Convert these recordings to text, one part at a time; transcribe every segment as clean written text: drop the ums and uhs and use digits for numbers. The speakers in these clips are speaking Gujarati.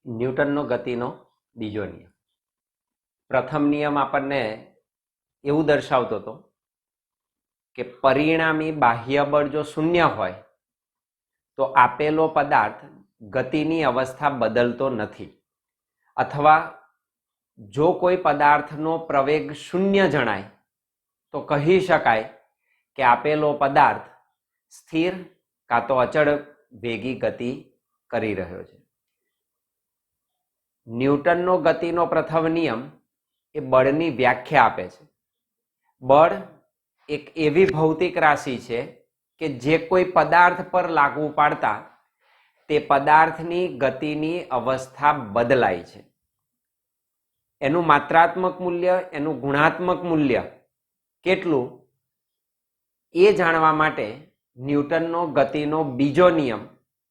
ન્યૂટનનો ગતિનો બીજો નિયમ. પ્રથમ નિયમ આપણને એવું દર્શાવતો હતો કે પરિણામી બાહ્ય બળ જો શૂન્ય હોય તો આપેલો પદાર્થ ગતિની અવસ્થા બદલતો નથી, અથવા જો કોઈ પદાર્થનો પ્રવેગ શૂન્ય જણાય તો કહી શકાય કે આપેલો પદાર્થ સ્થિર કાં તો અચળ વેગી ગતિ કરી રહ્યો છે. ન્યૂટનનો ગતિનો પ્રથમ નિયમ એ બળની વ્યાખ્યા આપે છે. બળ એક એવી ભૌતિક રાશિ છે કે જે કોઈ પદાર્થ પર લાગુ પાડતા તે પદાર્થની ગતિની અવસ્થા બદલાય છે. એનું માત્રાત્મક મૂલ્ય, એનું ગુણાત્મક મૂલ્ય કેટલું એ જાણવા માટે ન્યૂટનનો ગતિનો બીજો નિયમ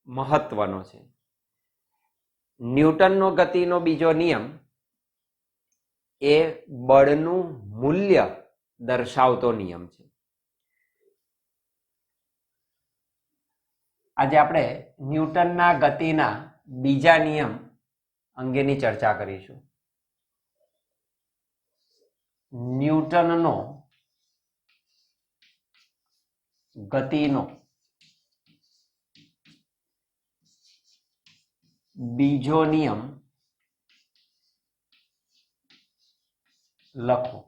મહત્વનો છે. ન્યૂટનનો ગતિનો બીજો નિયમ એ બળનું મૂલ્ય દર્શાવતો નિયમ છે. આજે આપણે ન્યૂટનના ગતિના બીજા નિયમ અંગેની ચર્ચા કરીશું. ન્યૂટનનો ગતિનો બીજો નિયમ લખો.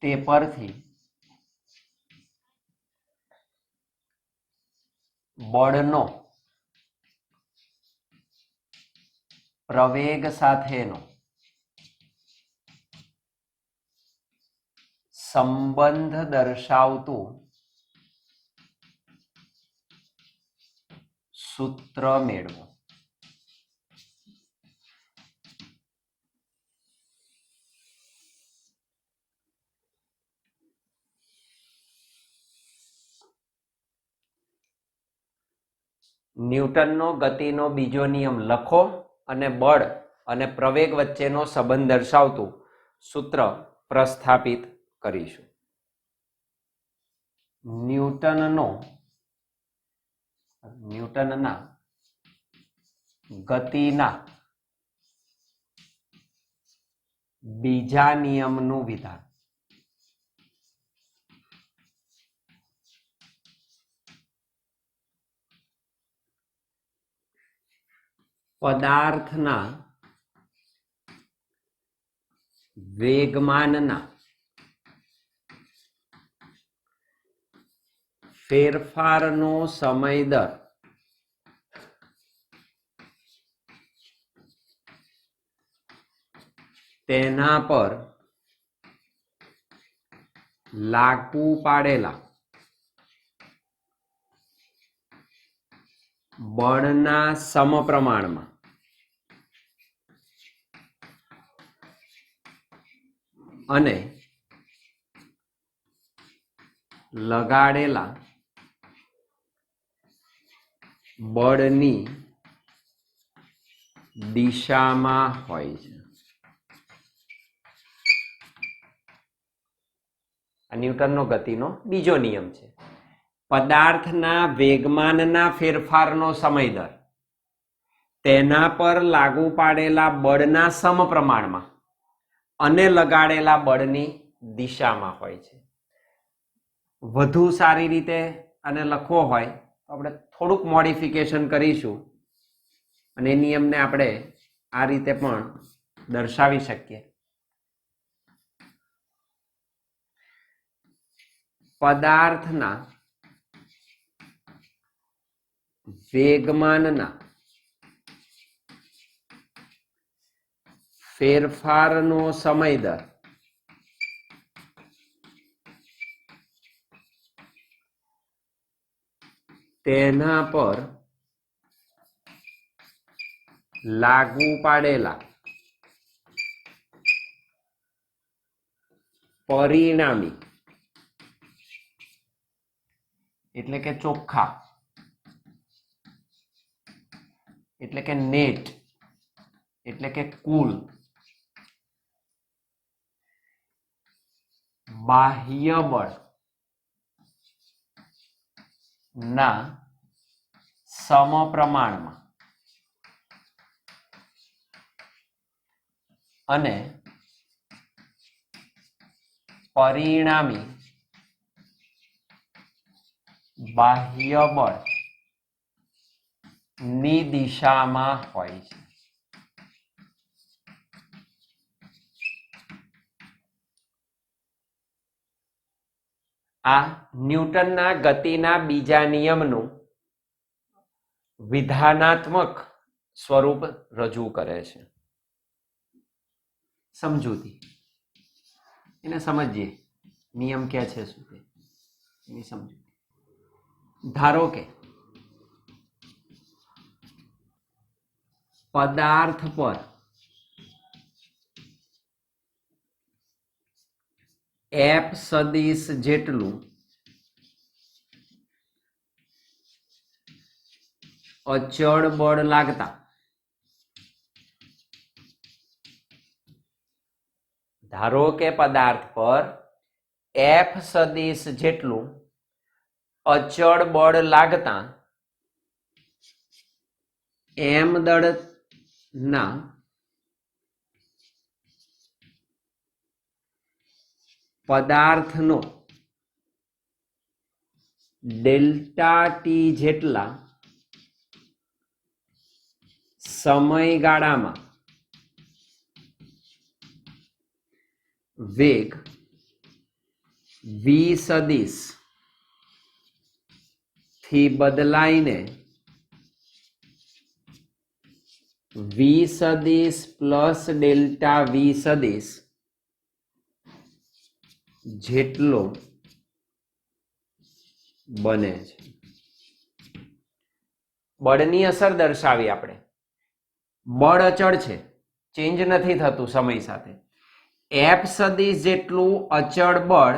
તે પરથી બળનો પ્રવેગ સાથેનો સંબંધ દર્શાવતું સૂત્ર મેળવો. ન્યૂટનનો ગતિનો બીજો નિયમ લખો અને બળ અને પ્રવેગ વચ્ચેનો સંબંધ દર્શાવતું સૂત્ર પ્રસ્થાપિત કરીશું. ન્યૂટનના ગતિના બીજા નિયમનું વિધાન. પદાર્થના વેગમાનના ફેરફારનો સમય દર તેના પર લાગુ પાડેલા બળના સમપ્રમાણમાં અને લગાડેલા બળની દિશામાં હોય છે. આ ન્યૂટનનો ગતિનો બીજો નિયમ છે. પદાર્થના વેગમાનના ફેરફારનો સમય દર તેના પર લાગુ પાડેલા બળના સમપ્રમાણમાં અને લગાડેલા બળની દિશામાં હોય છે. વધુ સારી રીતે આને લખવો હોય તો આપણે થોડુંક મોડિફિકેશન કરીશું અને એ નિયમને આપણે આ રીતે પણ દર્શાવી શકીએ. પદાર્થના વેગમાનના ફેરફારનો સમય દર તેના પર લાગુ પાડેલા પરિણામી એટલે કે ચોખ્ખા એટલે કે નેટ એટલે કે કુલ બાહ્ય બળ ના સમપ્રમાણમાં અને પરિણામી બાહ્ય બળ ની દિશામાં હોય છે. આ ન્યૂટનના ગતિના બીજા નિયમનું વિધાનાત્મક સ્વરૂપ રજૂ કરે છે. સમજૂતી એને સમજીએ, નિયમ ક્યાં છે શું તે એની સમજૂતી. ધારો કે પદાર્થ પર એફ સદિશ જેટલું અચળ બળ લાગતા ધારો કે પદાર્થ પર એફ સદિશ જેટલું અચળ બળ લાગતા એમ દળના પદાર્થનો ડેલ્ટા ટી જેટલા સમયગાળામાં વેગ વી સદિશ થી બદલાઈને વી સદિશ પ્લસ ડેલ્ટા વી સદિશ જેટલો બને છે. બળની અસર દર્શાવી આપણે. બળ અચળ છે, ચેન્જ નથી થતું સમય સાથે. એફ સદિશ જેટલું અચળ બળ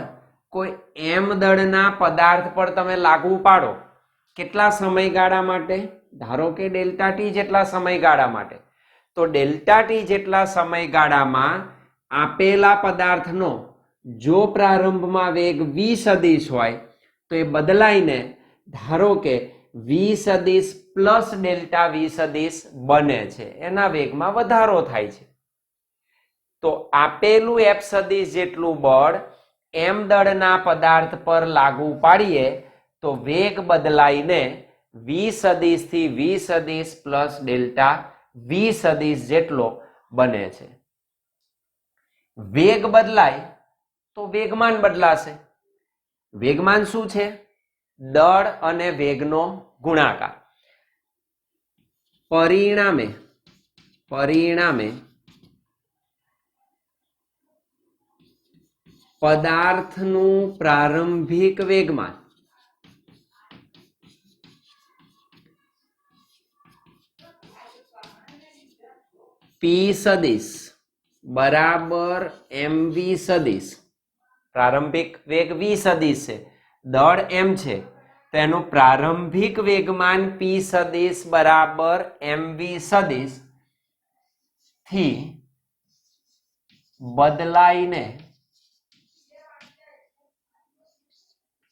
કોઈ એમ દળના પદાર્થ પર તમે લાગુ પાડો કેટલા સમયગાળા માટે? ધારો કે ડેલ્ટા ટી જેટલા સમયગાળા માટે. તો ડેલ્ટા ટી જેટલા સમયગાળામાં આપેલા પદાર્થનો જો પ્રારંભમાં વેગ વી સદિશ હોય તો એ બદલાઈને ધારો કે વી સદિશ પ્લસ ડેલ્ટા વી સદિશ બને છે, એના વેગમાં વધારો થાય છે. તો આપેલું એફ સદિશ જેટલું બળ એમ દળના પદાર્થ પર લાગુ પાડીએ તો વેગ બદલાઈને વી સદિશ થી વી સદિશ પ્લસ ડેલ્ટા વી સદિશ જેટલો બને છે. વેગ બદલાય તો વેગમાન બદલાશે. વેગમાન શું છે? દળ અને વેગનો ગુણાકાર. પરિણામે પદાર્થનું પ્રારંભિક વેગમાન પી સદિશ બરાબર એમ વી સદિશ. પ્રારંભિક વેગ વી સદિશ છે, દળ એમ છે, તેનું પ્રારંભિક વેગમાન પી સદિશ બરાબર એમ વી સદિશ થી બદલાઈને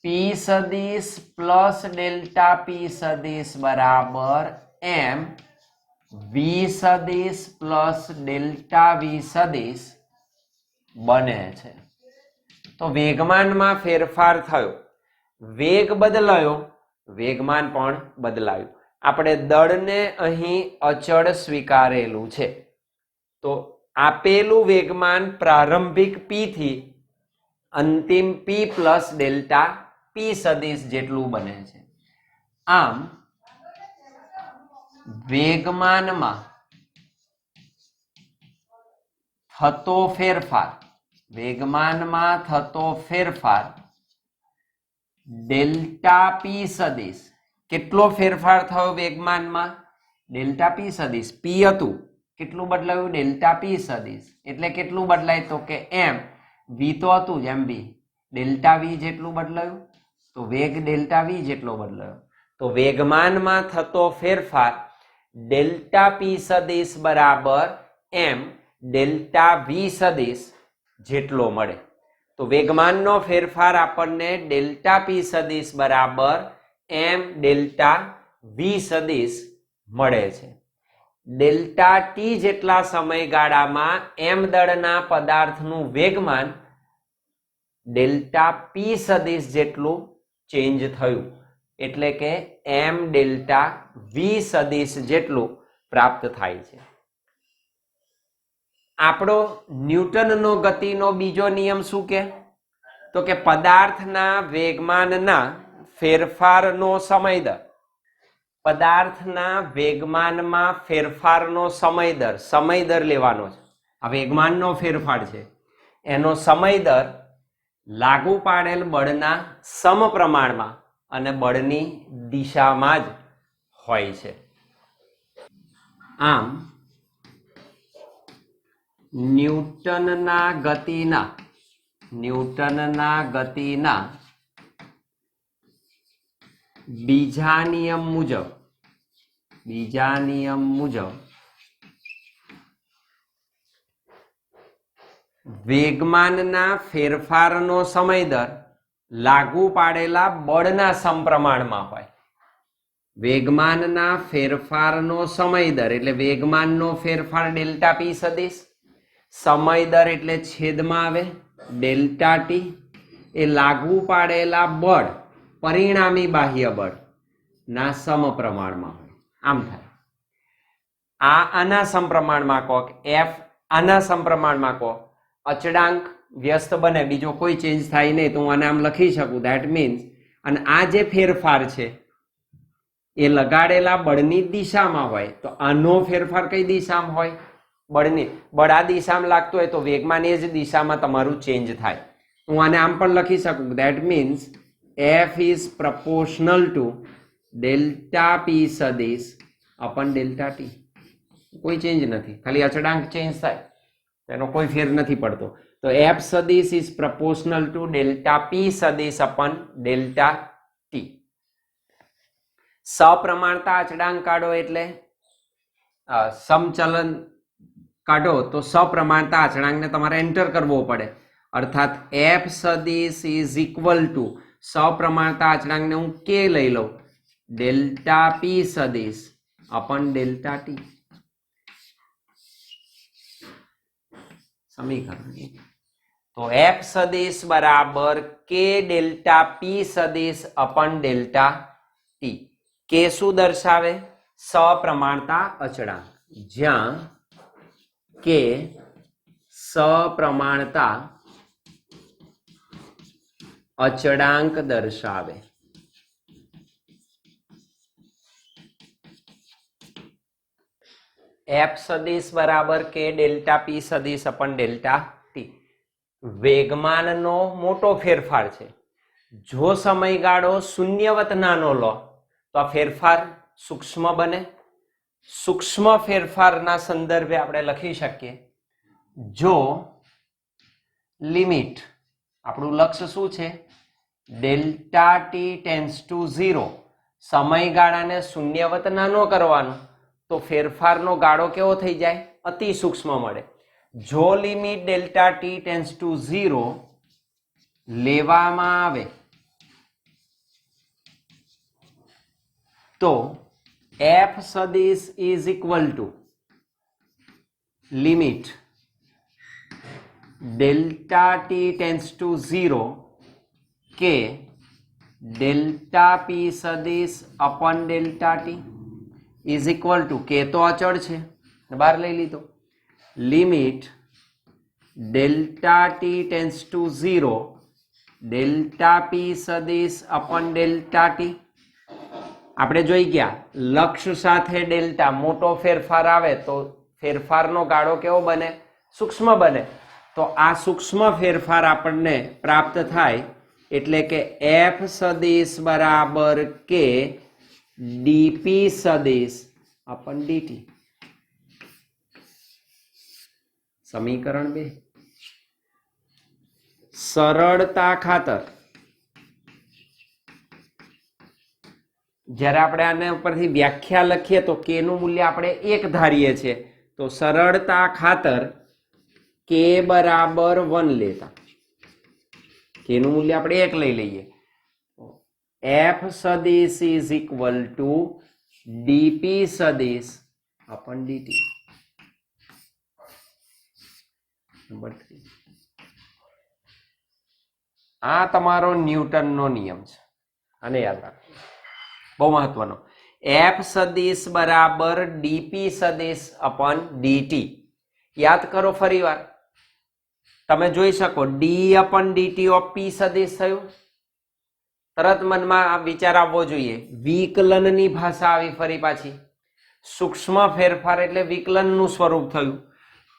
પી સદિશ પ્લસ ડેલ્ટા પી સદિશ બરાબર એમ વી સદિશ પ્લસ ડેલ્ટા વી સદિશ બને છે. તો વેગમાનમાં ફેરફાર થયો, વેગ બદલાયો, વેગમાન પણ બદલાયું. આપણે દળને અહીં અચળ સ્વીકારેલું છે. તો આપેલું વેગમાન પ્રારંભિક પી થી અંતિમ પી પ્લસ ડેલ્ટા પી સદિશ જેટલું બને છે. આમ વેગમાનમાં થતો ફેરફાર ડેલ્ટા પી સદિશ. કેટલો ફેરફાર થયો વેગમાનમાં? ડેલ્ટા પી સદિશ. પી હતું, કેટલું બદલાયું? ડેલ્ટા પી સદિશ. એટલે કેટલું બદલાય? તો કે એમ. વી તો હતું જ એમ બી, ડેલ્ટા વી જેટલું બદલાયું. તો વેગ ડેલ્ટા વી જેટલો બદલાયો. તો વેગમાનમાં થતો ફેરફાર ડેલ્ટા પી સદિશ બરાબર એમ ડેલ્ટા વી સદિશ જેટલો મળે. તો વેગમાનનો ફેરફાર આપણને ડેલ્ટા પી સદિશ બરાબર એમ ડેલ્ટા વી સદિશ મળે છે. ડેલ્ટા ટી જેટલા સમયગાળામાં એમ દળના પદાર્થનું વેગમાન ડેલ્ટા પી સદિશ જેટલું ચેન્જ થયું, એટલે કે એમ ડેલ્ટા વી સદિશ જેટલું પ્રાપ્ત થાય છે. આપણો ન્યૂટનનો ગતિનો બીજો નિયમ શું કે? તો કે પદાર્થના વેગમાનના ફેરફારનો સમય દર, પદાર્થના વેગમાનમાં ફેરફારનો સમય દર લેવાનો છે. આ વેગમાનનો ફેરફાર છે, એનો સમય દર લાગુ પાડેલ બળના સમપ્રમાણમાં અને બળની દિશામાં જ હોય છે. આમ ન્યૂટનના ગતિના બીજા નિયમ મુજબ વેગમાનના ફેરફારનો સમય દર લાગુ પાડેલા બળના સમપ્રમાણમાં હોય. વેગમાનના ફેરફારનો સમય દર એટલે વેગમાનનો ફેરફાર ડેલ્ટા પી સદિશ, સમય દર એટલે છેદમાં આવે ડેલ્ટા ટી, એ લાગુ પાડેલા બળ પરિણામી બાહ્ય બળ ના સમપ્રમાણમાં હોય. આમ થાય. આના સમપ્રમાણમાં કહો એફ, આના સમપ્રમાણમાં કહો અચળાંક વ્યસ્ત બને, બીજો કોઈ ચેન્જ થાય નહીં, તો હું આને આમ લખી શકું. ધેટ મીન્સ અને આ જે ફેરફાર છે એ લગાડેલા બળની દિશામાં હોય, તો આનો ફેરફાર કઈ દિશામાં હોય? બળ આ દિશામાં લાગતો હોય તો વેગમાન એ જ દિશામાં તમારું ચેન્જ થાય. હું આને આમ પણ લખી શકું. That means F is proportional to delta P સદિશ અપન ડેલ્ટા ટી. કોઈ ચેન્જ નથી, ખાલી અચળાંક ચેન્જ થાય, તેનો કોઈ ફેર નથી પડતો. તો એફ સદિશ is proportional to delta P સદિશ અપન ડેલ્ટા ટી. સપ્રમાણતા અચળાંક કાઢો એટલે સમચલન કાઢો તો સપ્રમાણતા અચળાંકને તમારે એન્ટર કરવો પડે. અર્થાત એફ સદિશ ઇઝ ઇક્વલ ટુ સપ્રમાણતા અચળાંકને હું કે લઈ લઉં ડેલ્ટા પી સદિશ અપન ડેલ્ટા ટી. સમીકરણ તો એફ સદિશ બરાબર કે ડેલ્ટા પી સદિશ અપન ડેલ્ટા ટી. કે શું દર્શાવે? સપ્રમાણતા અચળાંક, જ્યાં કે સપ્રમાણતા અચળાંક દર્શાવે. એફ સદિશ બરાબર કે ડેલ્ટા પી સદિશ અપન ડેલ્ટા ટી. વેગમાનનો મોટો ફેરફાર છે. જો સમયગાળો શૂન્યવત નાનો લો તો આ ફેરફાર સૂક્ષ્મ બને. સૂક્ષ્મ ફેરફારના સંદર્ભે આપણે લખી શકીએ, જો લિમિટ, આપણું લક્ષ્ય શું છે? ડેલ્ટા ટી ટેન્ડ્સ ટુ 0, સમયગાળાને શૂન્યવત નાનો કરવાનો, તો ફેરફારનો ગાળો કેવો થઈ જાય? અતિ સૂક્ષ્મ મળે. જો limit delta T tends to 0 લેવામાં આવે તો એફ સદિશ is equal to limit delta T tends to 0 કે ડેલ્ટા પી સદિશ upon delta T is equal to, કે તો અચળ છે બહાર લઈ લીધો, limit delta T tends to 0 delta P સદિશ અપન ડેલ્ટા ટી. આપણે જોઈ ગયા લક્ષ્ય સાથે ડેલ્ટા મોટો ફેરફાર આવે તો ફેરફારનો ગાળો કેવો બને? સૂક્ષ્મ બને. તો આ સૂક્ષ્મ ફેરફાર આપણને પ્રાપ્ત થાય એટલે કે એફ સદિશ બરાબર કે ડીપી સદિશ અપન ડીટી. સમીકરણ 2. સરળતા ખાતર જ્યારે આપણે આને ઉપરથી વ્યાખ્યા લખીએ તો કે નું મૂલ્ય આપણે 1 ધારીએ છીએ, તો સરળતા ખાતર કે બરાબર 1 લેતા કે નું મૂલ્ય આપણે 1 લઈ લઈએ. એફ સદિશ ઇઝ ઇક્વલ ટુ ડીપી સદિશ upon dt. નંબર 3 આ તમારો ન્યૂટનનો નિયમ છે, આને યાદ રાખો, બહુ મહત્વનો. એફ સદિશ બરાબર ડીપી સદિશ અપોન ડીટી. યાદ કરો ફરી વાર, તમે જોઈ શકો ડી અપોન ડીટી ઓફ પી સદિશ થયું. તરત મનમાં આ વિચાર આવવો જોઈએ, વિકલનની ભાષા આવી ફરી પાછી. સૂક્ષ્મ ફેરફાર એટલે વિકલનનું સ્વરૂપ થયું.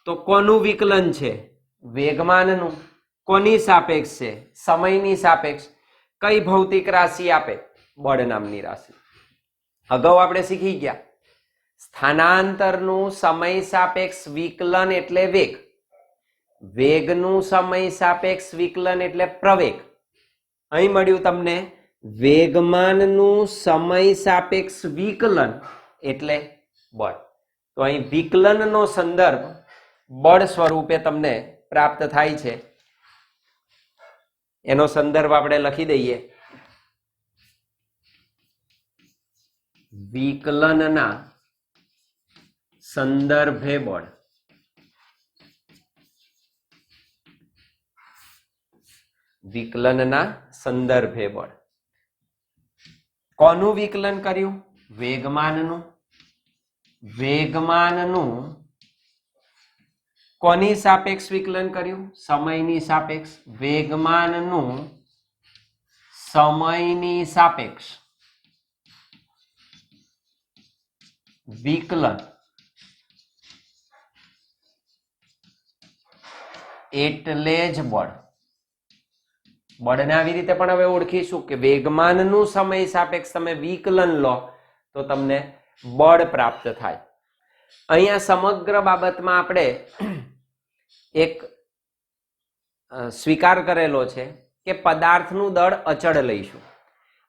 તો કોનું વિકલન છે? વેગમાનનું. કોની સાપેક્ષ છે? સમયની સાપેક્ષ. કઈ ભૌતિક રાશિ આપે? બળ નામની રાશિ. અગાઉ આપણે શીખી ગયા સ્થાનાંતરનું સમય સાપેક્ષ વિકલન એટલે વેગ, વેગનું સમય સાપેક્ષ વિકલન એટલે પ્રવેગ. અહીં મળ્યું તમને વેગમાનનું સમય સાપેક્ષ વિકલન એટલે બળ. તો અહીં વિકલનનો સંદર્ભ બળ સ્વરૂપે તમને પ્રાપ્ત થાય છે. એનો સંદર્ભ આપણે લખી દઈએ, વિકલનના સંદર્ભે બળ. વિકલનના સંદર્ભે બળ. કોનું વિકલન કર્યું? વેગમાનનું. વેગમાનનું કોની સાપેક્ષ વિકલન કર્યું? સમયની સાપેક્ષ. વેગમાનનું સમયની સાપેક્ષ વિકલન એટલે જ બળ. બળને આવી રીતે પણ હવે ઓળખીશું કે વેગમાનનું સમય સાપેક્ષ તમે વિકલન લો તો તમને બળ પ્રાપ્ત થાય. અહીંયા સમગ્ર બાબતમાં આપણે એક સ્વીકાર કરેલો છે કે પદાર્થનું દળ અચળ લઈશું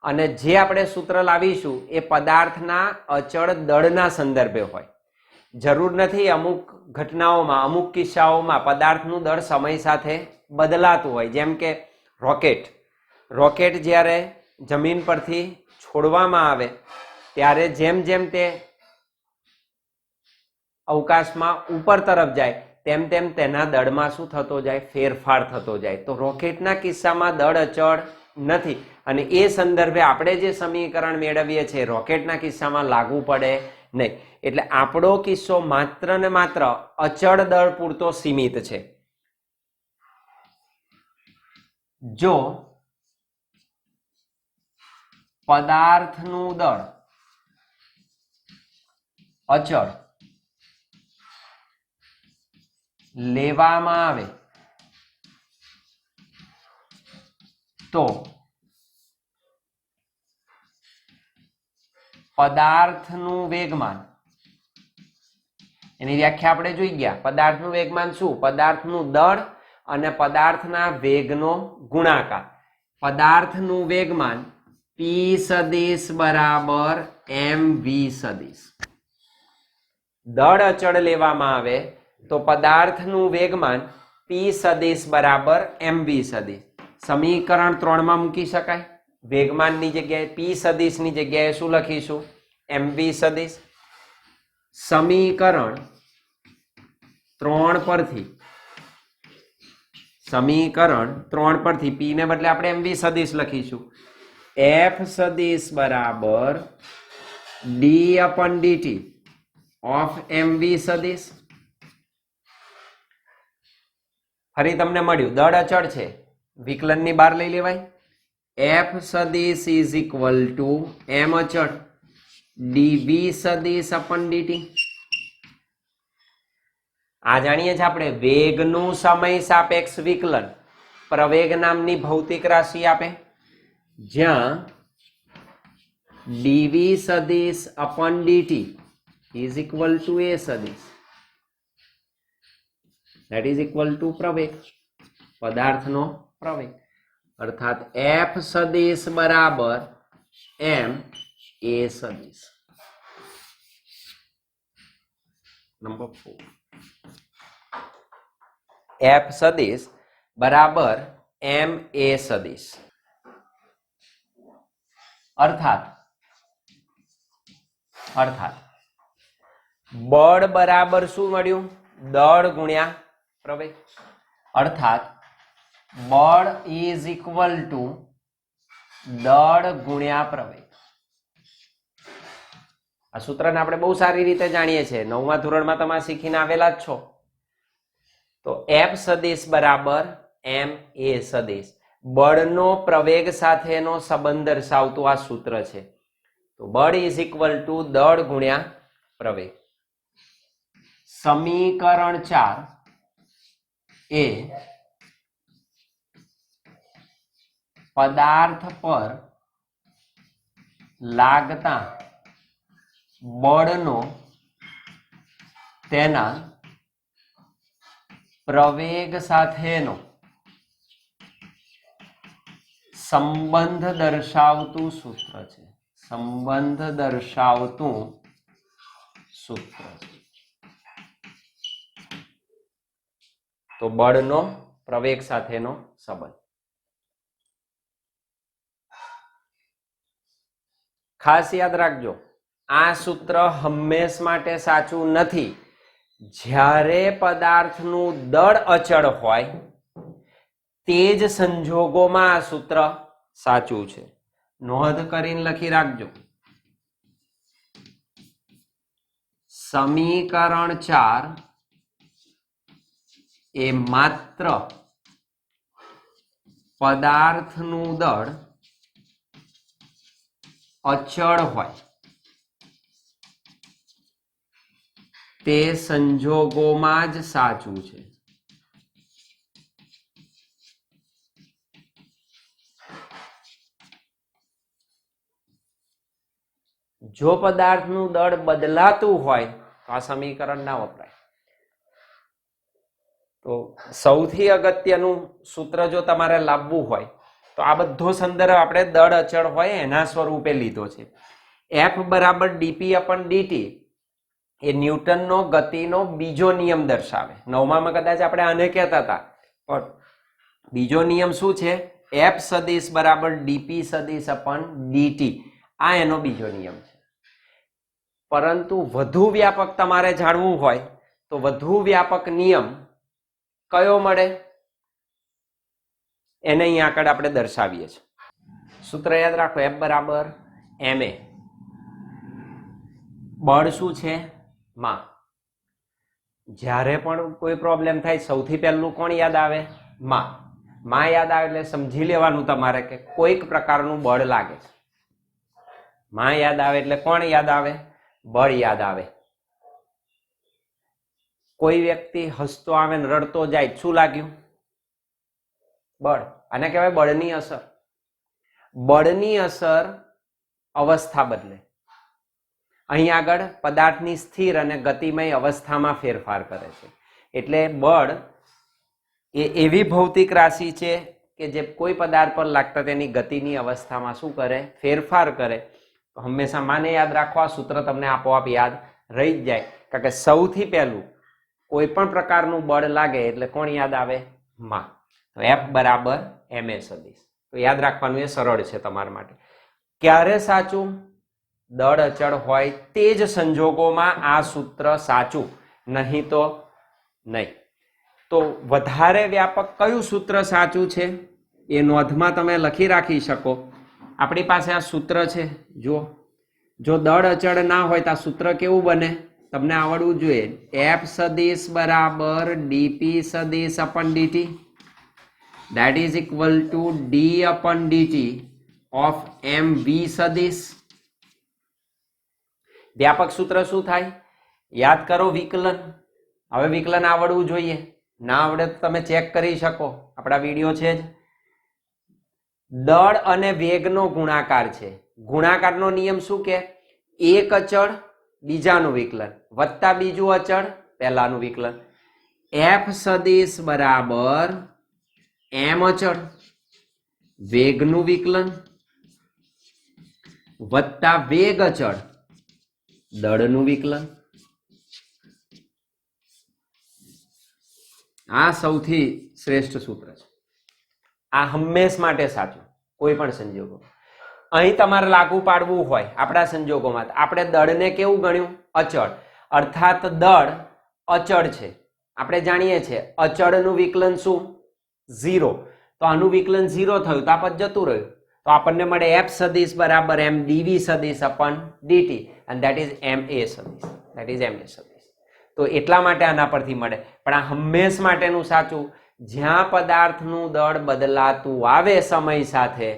અને જે આપણે સૂત્ર લાવીશું એ પદાર્થના અચળ દળના સંદર્ભે હોય. જરૂર નથી અમુક ઘટનાઓમાં, અમુક કિસ્સાઓમાં પદાર્થનું દળ સમય સાથે બદલાતું હોય. જેમ કે રોકેટ જ્યારે જમીન પરથી છોડવામાં આવે ત્યારે જેમ જેમ તે અવકાશમાં ઉપર તરફ જાય તેમ તેમ તેના દળમાં શું થતો જાય? ફેરફાર થતો જાય. તો રોકેટના કિસ્સામાં દળ અચળ નથી અને એ સંદર્ભે આપણે જે સમીકરણ મેળવીએ છીએ રોકેટના કિસ્સામાં લાગુ પડે નહીં. એટલે આપણો કિસ્સો માત્ર ને માત્ર અચળ દળ પૂરતો સીમિત છે. જો પદાર્થનું દળ અચળ લેવામાં આવે તો પદાર્થનું વેગમાન, એની વ્યાખ્યા આપણે જોઈ ગયા. પદાર્થનું વેગમાન શું? પદાર્થનું દળ અને પદાર્થના વેગનો ગુણાકાર. પદાર્થનું વેગમાન પી સદિશ બરાબર mv સદિશ. દળ અચળ લેવામાં આવે તો પદાર્થનું વેગમાન પી સદિશ બરાબર mv સદિશ. સમીકરણ 3 માં મૂકી શકાય. વેગમાનની જગ્યાએ પી સદિશની જગ્યાએ શું લખીશું? mv સદિશ. સમીકરણ 3 પરથી પી ને બદલે આપણે mv સદિશ લખીશું. એફ સદિશ બરાબર ડી અપન ડીટી ઓફ mv સદિશ. ફરી તમને મળ્યું દળ અચળ છે, વિકલનની બહાર લઈ લેવાય. એફ સદિશ ઇઝ ઇક્વલ ટુ એમ અચળ ડીવી સદિશ અપન ડીટી. આ જાણીએ છીએ આપણે વેગનું સમય સાપેક્ષ વિકલન પ્રવેગ નામની ભૌતિક રાશિ આપે, જ્યાં ડીવી સદિશ અપન ડીટી ઇઝ ઇક્વલ ટુ એ સદિશ, that is equal to પ્રવેગ, પદાર્થનો પ્રવેગ. અર્થાત એફ સદિશ બરાબર એમ એ સદિશ. નંબર 4, એફ સદિશ બરાબર એમ એ સદિશ. અર્થાત બળ બરાબર શું મળ્યું? દળ ગુણ્યા પ્રવેગ. અર્થાત બળ ઇઝ ઇક્વલ ટુ દળ ગુણ્યા પ્રવેગ. આ સૂત્રને આપણે બહુ સારી રીતે જાણીએ છીએ, 9મા ધોરણમાં તમે શીખીને આવેલા જ છો. તો એફ સદિશ બરાબર એમ એ સદિશ, બળનો પ્રવેગ સાથેનો સંબંધ દર્શાવતું આ સૂત્ર છે. તો બળ ઇઝ ઇક્વલ ટુ દળ ગુણ્યા પ્રવેગ. સમીકરણ 4 એ પદાર્થ પર લાગતા બળનો તેના પ્રવેગ સાથેનો સંબંધ દર્શાવતું સૂત્ર છે. સંબંધ દર્શાવતું સૂત્ર છે. તો બળનો પ્રવેગ સાથેનો સંબંધ. ખાસ યાદ રાખજો, આ સૂત્ર હંમેશ માટે સાચું નથી. જ્યારે પદાર્થનું દળ અચળ હોય તે જ સંજોગોમાં આ સૂત્ર સાચું છે. નોંધ કરીને લખી રાખજો. સમીકરણ 4 એ માત્ર પદાર્થનું દળ અચળ હોય તે સંજોગોમાં જ સાચું છે. જો પદાર્થનું દળ બદલાતું હોય તો આ સમીકરણ ના વપરાય. તો સૌથી અગત્યનું સૂત્ર જો તમારે લાવવું હોય તો આ બધો સંદર્ભ આપણે દળ અચળ હોય એના સ્વરૂપે લીધો છે. એફ બરાબર ડીપી અપન ડીટી એ ન્યૂટનનો ગતિનો બીજો નિયમ દર્શાવે. 9મામાં કદાચ આપણે આને કહેતા હતા, પણ બીજો નિયમ શું છે? એફ સદિશ બરાબર ડીપી સદિશ અપન ડીટી. આ એનો બીજો નિયમ છે. પરંતુ વધુ વ્યાપક તમારે જાણવું હોય તો વધુ વ્યાપક નિયમ કયો મળે એને અહીં આગળ આપણે દર્શાવીએ છીએ. સૂત્ર યાદ રાખો, એફ બરાબર એમ એ. બળ શું છે? માં. જ્યારે પણ કોઈ પ્રોબ્લેમ થાય સૌથી પહેલું કોણ યાદ આવે? માં. માં યાદ આવે એટલે સમજી લેવાનું તમારે કે કોઈક પ્રકારનું બળ લાગે છે. માં યાદ આવે એટલે કોણ યાદ આવે? બળ યાદ આવે. કોઈ વ્યક્તિ હસતો આવે ને રડતો જાય, શું લાગ્યું? બળ. આને કહેવાય બળની અસર. બળની અસર અવસ્થા બદલે. અહીં આગળ પદાર્થની સ્થિર અને ગતિમય અવસ્થામાં ફેરફાર કરે છે. એટલે બળ એ એવી ભૌતિક રાશિ છે કે જે કોઈ પદાર્થ પર લાગતા તેની ગતિની અવસ્થામાં શું કરે? ફેરફાર કરે. તો હંમેશા માને યાદ રાખવા, સૂત્ર તમને આપોઆપ યાદ રહી જ જાય. કારણ કે સૌથી પહેલું કોઈ પણ પ્રકારનું બળ લાગે એટલે કોણ યાદ આવે? માં. તો એફ બરાબર એમ એ સદિશ. તો યાદ રાખવાનું, એ સરળ છે તમારા માટે. ક્યારે સાચું? દળ અચળ હોય તે જ સંજોગોમાં આ સૂત્ર સાચું, નહીં તો નહીં. તો વધારે વ્યાપક કયું સૂત્ર સાચું છે એ નોંધમાં તમે લખી રાખી શકો. આપણી પાસે આ સૂત્ર છે, જો દળ અચળ ના હોય તો આ સૂત્ર કેવું બને તમને આવડવું જોઈએ. એફ સદિશ બરાબર ડીપી સદિશ અપન DT, that is equal to d upon dt of mv સદિશ. વ્યાપક સૂત્ર શું થાય? યાદ કરો, વિકલન. હવે વિકલન આવડવું જોઈએ. ના આવડે તો તમે ચેક કરી શકો, આપણા વિડીયો છે જ. દળ અને વેગનો ગુણાકાર છે. ગુણાકારનો નિયમ શું કે? એક અચળ બીજાનું વિકલન વત્તા બીજું અચળ પહેલાનું વિકલન. એફ સદિશ બરાબર એમ અચળ વેગનું વિકલન વત્તા વેગ અચળ દળનું વિકલન. આ સૌથી શ્રેષ્ઠ સૂત્ર છે. આ હંમેશ માટે સાચું, કોઈ પણ સંજોગો. અહીં તમારે લાગુ પાડવું હોય આપણા સંજોગોમાં, આપણે દળને કેવું ગણ્યું? અચળ. અર્થાત દળ અચળ છે. આપણે જાણીએ છીએ અચળનું વિકલન શું? 0. તો આનું વિકલન 0 થયું તો આ પદ જતું રહ્યું, તો આપણને મળે એફ સદિશ બરાબર એમ ડીવી સદિશ અપન ડીટી, અને ધેટ ઇઝ એમ એ સદિશ. ધેટ ઇઝ એમ એ સદિશ. તો એટલા માટે આના પરથી મળે. પણ આ હંમેશ માટેનું સાચું, જ્યાં પદાર્થનું દળ બદલાતું આવે સમય સાથે,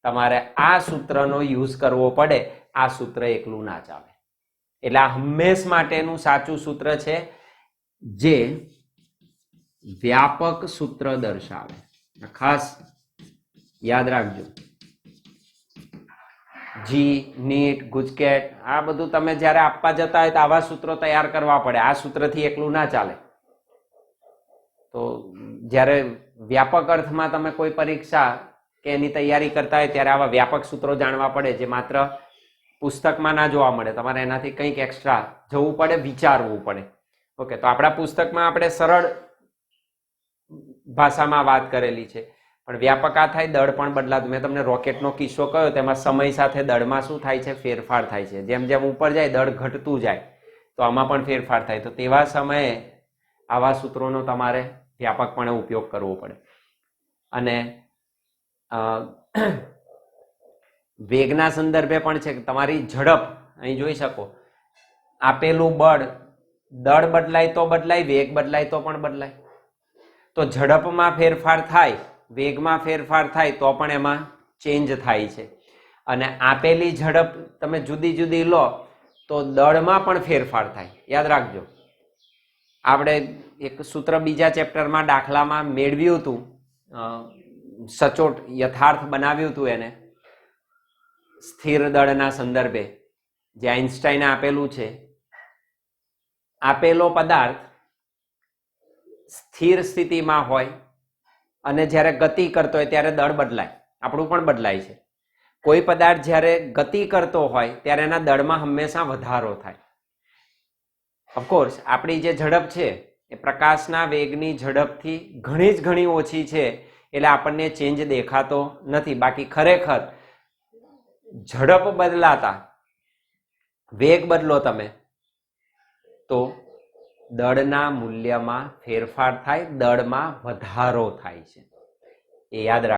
તમારે આ સૂત્રનો યુઝ કરવો પડે. આ સૂત્ર એકલું ના ચાલે. એટલે આ હંમેશ માટેનું સાચું સૂત્ર છે, જે વ્યાપક સૂત્ર દર્શાવે. ખાસ યાદ રાખજો. જી, નીટ, ગુજકેટ આ બધું તમે જ્યારે આપવા જતા હોય તો આવા સૂત્રો તૈયાર કરવા પડે. આ સૂત્રથી એકલું ના ચાલે. તો જ્યારે વ્યાપક અર્થમાં તમે કોઈ પરીક્ષા કે એની તૈયારી કરતા હોય ત્યારે આવા વ્યાપક સૂત્રો જાણવા પડે, જે માત્ર પુસ્તકમાં ના જોવા મળે. તમારે એનાથી કંઈક એક્સ્ટ્રા જવું પડે, વિચારવું પડે. ઓકે, તો આપણા પુસ્તકમાં આપણે સરળ ભાષામાં વાત કરેલી છે, પણ વ્યાપક આ થાય દળ પણ બદલાતું. મેં તમને રોકેટનો કિસ્સો કહ્યો, તેમાં સમય સાથે દળમાં શું થાય છે? ફેરફાર થાય છે. જેમ જેમ ઉપર જાય દળ ઘટતું જાય, તો આમાં પણ ફેરફાર થાય. તો તેવા સમયે આવા સૂત્રોનો તમારે વ્યાપકપણે ઉપયોગ કરવો પડે. અને વેગના સંદર્ભે પણ છે કે તમારી ઝડપ અહીં જોઈ શકો. આપેલું બળ, દળ બદલાય તો બદલાય, વેગ બદલાય તો પણ બદલાય. તો ઝડપમાં ફેરફાર થાય, વેગમાં ફેરફાર થાય તો પણ એમાં ચેન્જ થાય છે. અને આપેલી ઝડપ તમે જુદી જુદી લો તો દળમાં પણ ફેરફાર થાય. યાદ રાખજો. આપણે એક સૂત્ર બીજા ચેપ્ટરમાં દાખલામાં મેળવ્યું હતું, સચોટ યથાર્થ બનાવ્યું હતું એને સ્થિર દળના સંદર્ભે, જે આઇન્સ્ટાઈને આપેલું છે. આપેલો પદાર્થ સ્થિર સ્થિતિમાં હોય અને જ્યારે ગતિ કરતો હોય ત્યારે દળ બદલાય. આપણું પણ બદલાય છે. કોઈ પદાર્થ જ્યારે ગતિ કરતો હોય ત્યારે એના દળમાં હંમેશા વધારો થાય. ઓફકોર્સ આપણી જે ઝડપ છે એ પ્રકાશના વેગની ઝડપથી ઘણી જ ઘણી ઓછી છે, એટલે આપણને ચેન્જ દેખાતો નથી. બાકી ખરેખર ઝડપ બદલાતા વેગ બદલો તમે તો દળના મૂલ્યમાં ફેરફાર થાય, દળમાં વધારો થાય છે. એ યાદ રાખો.